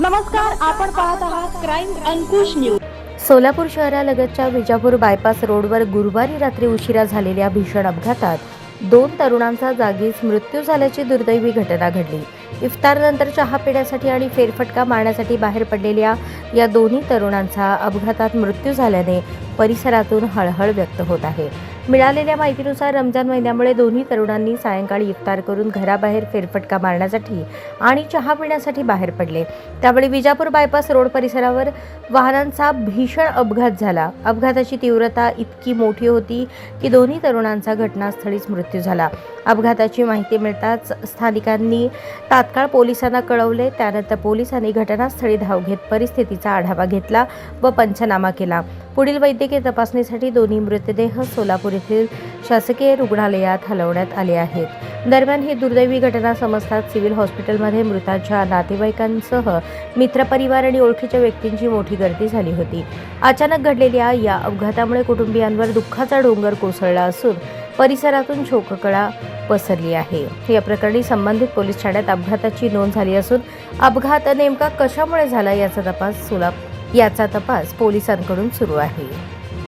नमस्कार, आपण पाहत आहात क्राईम अंकुश न्यूज। सोलापूर शहरालगतच्या विजापूर बायपास रोडवर गुरुवारी रात्री उशिरा झालेल्या भीषण अपघातात 2 तरुणांचा जागीच मृत्यू झाल्याची दुर्दैवी घटना घडली। इफ्तारनंतर चहा पिण्यासाठी आणि फेरफटका मारण्यासाठी बाहेर पडलेल्या या दोन्ही तरुणांचा अपघातात मृत्यू झाल्याने परिसरातून हळहळ व्यक्त होत आहे। मिळालेल्या माहितीनुसार रमजान महिन्यामुळे दोन्ही तरुणांनी सायंकाळी इफ्तार करून घराबाहेर फेरफटका मारण्यासाठी आणि चहा पिण्यासाठी बाहेर पडले। त्यावेळी विजापूर बायपास रोड परिसरावर वाहनांचा भीषण अपघात झाला। अपघाताची तीव्रता इतकी मोठी होती की दोन्ही तरुणांचा घटनास्थळीच मृत्यू झाला। अपघाताची माहिती मिळताच स्थानिकांनी तात्काळ पोलिसांना कळवले। त्यानंतर पोलिसांनी घटनास्थळी धाव घेत परिस्थितीचा आढावा घेतला व पंचनामा केला। पुढील वैद्यकीय तपासणीसाठी दोन्ही मृतदेह सोलापूर येथील शासकीय रुग्णालयात हलवण्यात आले आहेत। दरम्यान ही दुर्दैवी घटना समजताच सिव्हिल हॉस्पिटलमध्ये मृतांच्या नातेवाईकांसह मित्रपरिवार आणि ओळखीच्या व्यक्तींची मोठी गर्दी झाली होती। अचानक घडलेल्या या अपघातामुळे कुटुंबियांवर दुःखाचा डोंगर कोसळला असून परिसरातून शोककळा पसरली आहे। या प्रकरणी संबंधित पोलीस ठाण्यात अपघाताची नोंद झाली असून अपघात नेमका कशामुळे झाला याचा तपास पोलिसांकडून सुरू आहे।